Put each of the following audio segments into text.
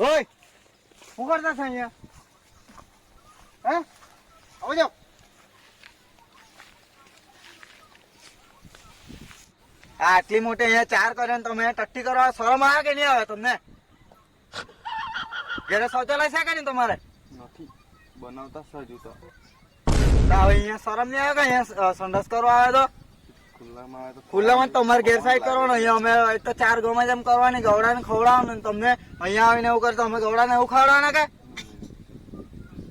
ઓય શું કરતા છે અહીંયા? હે આવો જાઓ. આટલી મોટી અહીંયા ચાર કર્યો ને તમે ટટ્ટી કરવા શરમ આવે કે નહીં આવે તમને? ઘરે શૌચાલય છે કે નહીં તમારે? નથી બનાવતા સજુ તો હવે અહીંયા શરમ નહીં આવે કે અહીંયા સંડાસ કરવા આવે તો? ખુલ્લામાં આવે તો ખુલ્લામાં તમારે ઘેર સાઈડ કરવાનો. અહીંયા અમે તો ચાર ગમે જેમ કરવાની, ગવડાને ખવડાવવાનું ને તમને અહીંયા આવીને એવું કરતો અમે ગવડાને એવું ખવડાવવાના કે?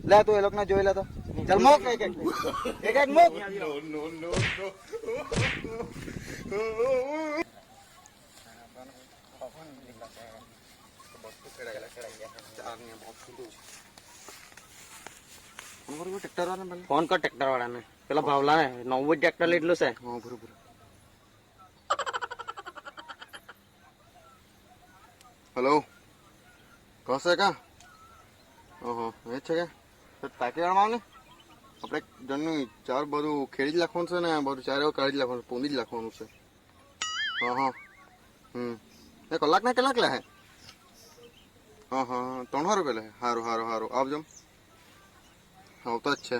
લે તું એ લોકોને જોઈ લે તો. ચાલ મોક એક મોક. ફોન કર ટ્રેક્ટર વાળાને, પેલા ભાવલા ને નવું ટ્રેક્ટર લીધું છે. હા બરોબર. હેલો કશે કા? એ છે કે ટાંકી વાળમાં ને આપણે જણનું ચાર બધું ખેડી જ નાખવાનું છે ને, બધું ચાર એવું કાઢી જ નાખવાનું, પૂંદી જ નાખવાનું છે. હા એ કલાક ને કેટલાક લે? હા 300 રૂપિયા લે. સારું આવજો. આવતા જ છે.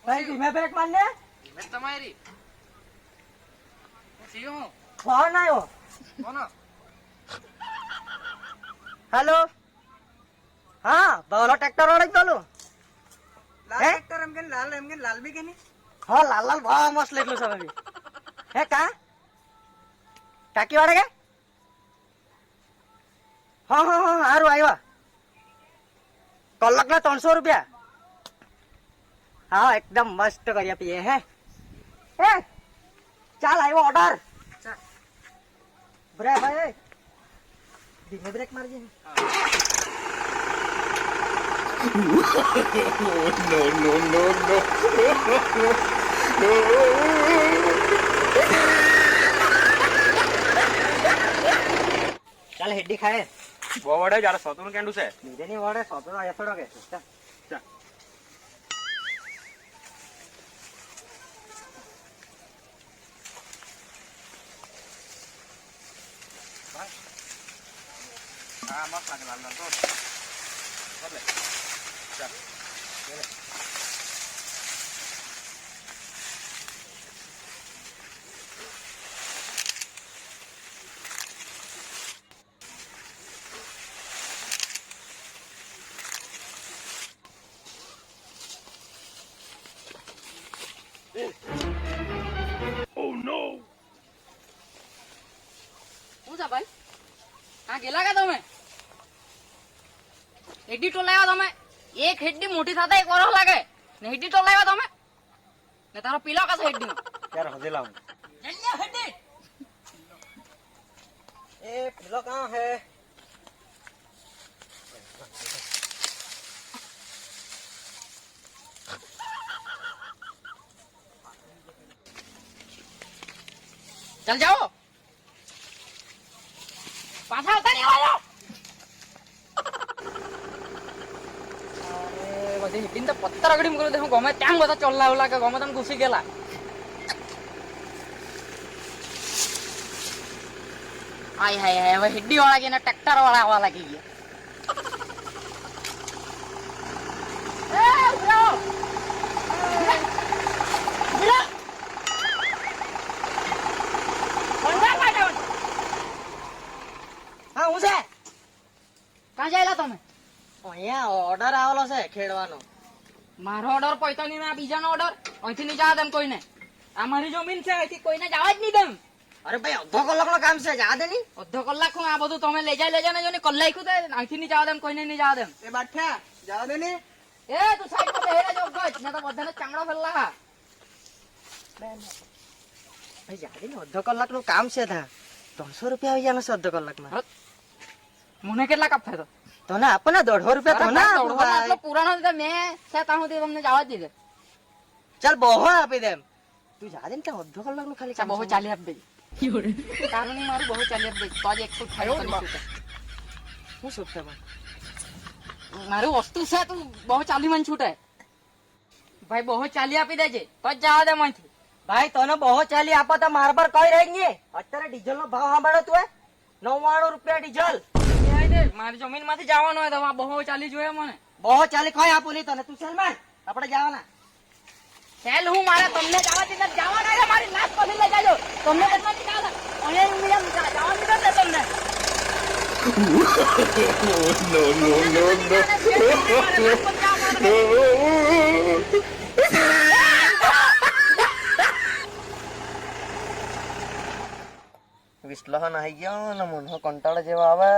ભાઈ ધીમે બ્રેક મારને. તમારી ફોન આવ્યો. હેલો હા ભાવલા ટ્રેક્ટર વાળા જ બોલું. લાલ બી કે નહીં? હા લાલ બહુ મસ્ત લીધું છે ભાઈ. હે કા ટાંકી વાળા કે? હા સારું આવ્યા. કલાક ના 300 રૂપિયા. હા એકદમ મસ્ત કરી આપીએ. હે ચાલ આવ્યો ઓર્ડર. બ્રેક ભાઈ ધીમે બ્રેક મારજે. ચાલ હેડી ખાય. બહુ વડે જાડે સતુનું કેન્ડું છે. બીજે ની વડે સોતો એસડો કે ચાલ. હા મસ્ત લાગે લાલ તો બદલે ચાલ શું છે ભાઈ? હા ગેલા કે તમે હેડી ટોલાવ્યા? તમે એક હેડી મોટી થતા 1 વર્ષ લાગે ને હેડી ટોલાવ્યા તમે ને તારો પીલો કસો હેડી નો યાર હજે લાવ. જલ્દી હેડી એ પેલો કહાં હે? ચાલ જાઓ પાછા આવતા નહીં આવ્યો. બધી હેડીને તો પત્તર આગળ મૂકી દે. હું ગમે ત્યાં બધા ચોલ્લા ઓલા કે ગમે તમે ઘૂસી ગયેલા. હાય હવે હેડી વાળા ગયા ટ્રેક્ટર વાળા આવવા લાગી ગયા. હા હું છે ક્યાં જાયેલા તમે? અહીંયા ઓર્ડર આવેલો છે ખેડવાનો. મારો ઓર્ડર પૈતો નહીં, આ બીજાનો ઓર્ડર. અહીંથી નહીં જવા દેમ કોઈને. આ મારી જમીન છે, અહીંથી કોઈને જવા જ નહીં દેમ. અરે ભાઈ અડધો કલાક નો કામ છે, જા દે નહીં. અડધો કલાક હું આ બધું તમે લઈ જાય ને જો ને કલાક અહીંથી નહીં જવા દેમ, કોઈને નહીં જવા દેમ. એ બાઠા જા દે નહીં. એ તું સાઈડ પર બેહી રહેજો ગજ, ને તો બધાને ચાંગડો ફેરલા. ભાઈ જા દે ને, અડધો કલાક નું કામ છે. તા 300 રૂપિયા આવી જવાના છે અડધો કલાકમાં. મને કેટલા કાપ થાય તો ને આપો ને 150 રૂપિયા તો ના આપો ભાઈ. આટલો પુરાણો છે મેં છે ત્યાં સુધી તમને જવા જ દીધે. ચાલ બહુ આપી દેમ. તું જા દે ને, ત્યાં અડધો કલાક નું ખાલી કામ બહુ છે. ચાલી આપ દે તારું નહીં મારું બહુ ચાલી આપ દે તો જ 100 થાય. શું શોધતા ભાઈ? મારું વસ્તુ છે તું બહુ ચાલી મને છૂટે ભાઈ બહુ ચાલી આપી દેજે તો જ જવા દે મનથી ભાઈ તને બહુ ચાલી આપો તો મારા પર કઈ રહી ગઈ અત્યારે ડીઝલ નો ભાવ સાંભળે તું 99 રૂપિયા ડીઝલ મારી જમીન માંથી જવાનું હોય તો બહુ ચાલી જોઈએ મને બહુ ચાલી કઈ આપું નહીં તને તું સલમાન આપણે જવાના ચાલ હું મારે તમને જવા દીધા જવાના છે મારી લાશ પછી લઈ જાજો તમને કેટલા નીકળ્યા અહીંયા જવા દીધા ને તમને વિશ્લેષણ આવી ગયો ને મને કંટાળો જેવા આવે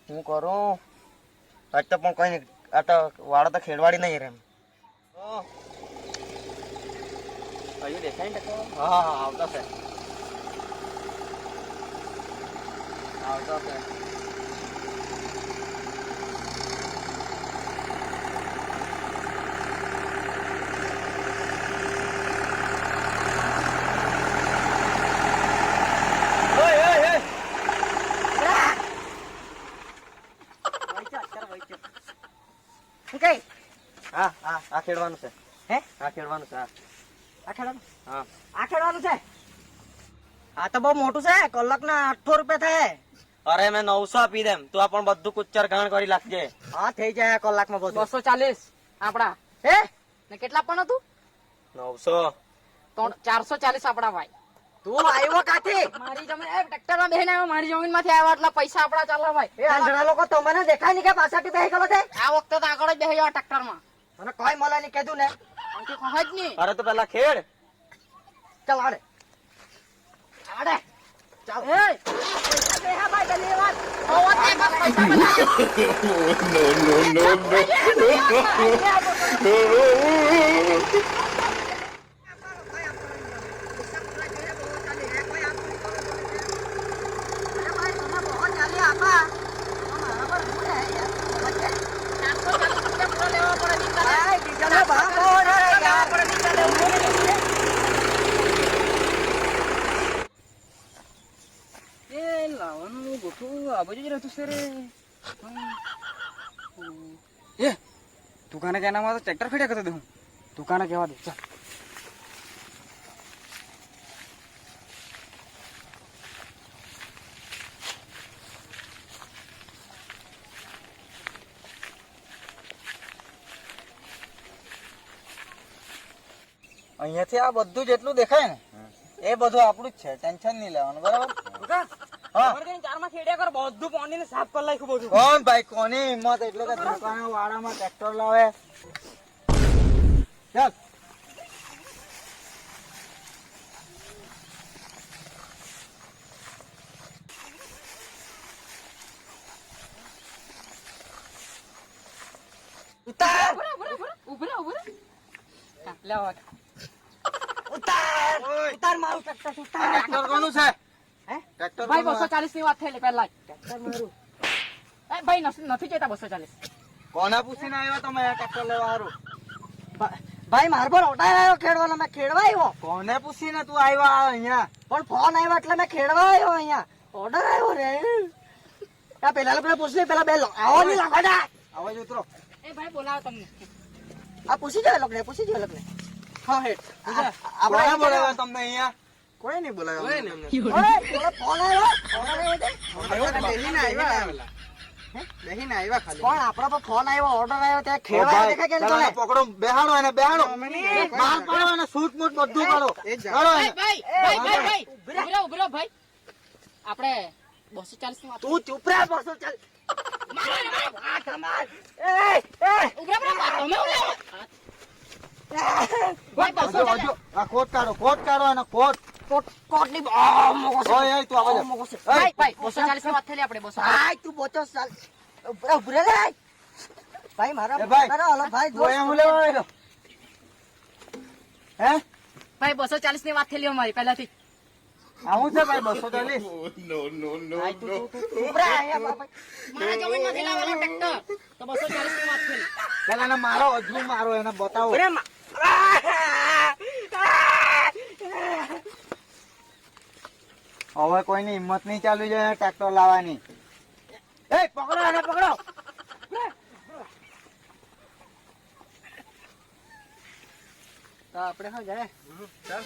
હું કરું આજ તો પણ કઈ નહીં આ તો વાળા તો ખેડવાડી નહીં રે હજુ દેખાય ને હા આવતા છે આવતા છે હા હા આ ખેડવાનું છે હે આ ખેડવાનું છે આ ખેડવાનું હા આ ખેડવાનું છે આ તો બહુ મોટું છે કલાકના 800 રૂપિયા થાય અરે મેં 900 આપી દેમ તું આ પણ બધું કુચ્ચર ગાણ કરી લાગજે હા થઈ જાય કલાકમાં બધું 240 આપડા હે ને કેટલા પણ હતું 900 તો 440 આપડા ભાઈ તું આવ્યો કાથી મારી જમીન ટ્રેક્ટર માં બેહીને આવ્યો મારી જમીન માંથી આવ્યા એટલે પૈસા આપડા ચાલે ભાઈ એ આંધળા લોકો તમને દેખાય નહીં કે પાછળથી બેહી ગયો છે આ વખતે તો આગળ જ બેહી જાવ ટ્રેક્ટર માં મને કઈ મળે નહીં કીધું ને અંકી કહે જ નહીં અરે તો પેલા ખેડ ચાલ આડે આડે ચાલ એ પૈસા બેહા ભાઈ જલ્દી વાત ઓવા તે બસ પૈસા લાવવાનું ગોઠવું આ બાજુ જ રહેતું છે રે એ દુકાને કેના માં તો ટ્રેક્ટર ફેડ્યા કરતો હું દુકાને કેવા દે ચાલ અહીંયાથી આ બધું જેટલું દેખાય ને એ બધું આપણું જ છે ટેન્શન નહીં લેવાનું બરાબર હા ચારમાં ખેડ્યા કર બધું પાણી ને સાફ કરી નાખ્યું બધું કોણ ભાઈ કોની હિંમત એટલે કે દુકાને વાડામાં ટ્રેક્ટર લાવે ચાલ ઉતાર ઉભરા લેવા ઉતાર ઉતાર મારું ટ્રેક્ટર ઉતાર ટ્રેક્ટર કોનું છે હે ટ્રેક્ટર ભાઈ કોનું 240 ની વાત થયેલી પહેલા ટ્રેક્ટર મારું એ ભાઈ નથી જોઈતા 240 કોને પૂછીને આવ્યા તમે આ ટ્રેક્ટર લેવા હારું ભાઈ માર પર ઓટાર આવ્યો ખેડવાનો મેં ખેડવા આવ્યો કોને પૂછીને તું આવ્યા અહીંયા પણ ફોન આવ્યો એટલે મેં ખેડવા આવ્યો અહીંયા ઓર્ડર આવ્યો રે આ પેલા પૂછ લે પેલા બે આવો નહીં લાગોડા આવાજ ઉતરો એ ભાઈ બોલાવો તમને આ પૂછી જો લોકોને પૂછી જો લોકોને હા હેઠ આપણે બોલાવ્યા તમને અહીંયા કોઈ નહીં બોલાવ્યા ઓય ફોન આવ્યો ઓર્ડર આવ્યો તે બેહીને આવ્યા બેહીને આવ્યા ખાલી પણ આપણા પર ફોન આવ્યો ઓર્ડર આવ્યો ત્યાં ખેડવા દેખાય કે ચાલો નહીં એને પકડો બેહાડો એને બેહાડો માલ પાડો એને સૂટ મૂટ બધું પાડો ચાલો એને. ભાઈ ઉભરો ભાઈ આપણે 240 ની વાત તું ચૂપ રહે બસો ચાલ આ કમાલ એ ઉભરો તમે ભાઈ હજુ, હજુ. આ કોટ કાઢો એને કોટ કોટની આ મોકો છે ઓય ઓય તું આવા મોકો છે ભાઈ 240 ની વાત થયેલી આપણે 240 ભાઈ તું બોચો ચાલ ઉભરે રે ભાઈ મારા એ ભાઈ. મારા હલો ભાઈ તું અહીંયા હું લેવા આવ્યો હે ભાઈ 240 ની વાત થયેલી અમારી પહેલાથી આવું છે ભાઈ 240 ભાઈ તું ઉભરે અહીંયા ભાઈ મારા જમીન માંથી લાવેલો ટ્રેક્ટર તો 240 ની વાત થયેલી પેલા એને મારો હજુ મારો એને બતાવો ઉભરે હવે કોઈની હિંમત નહીં ચાલુ જાય ટ્રેક્ટર લાવવાની એ પકડો એને પકડો તો આપણે હા જાય ચાલ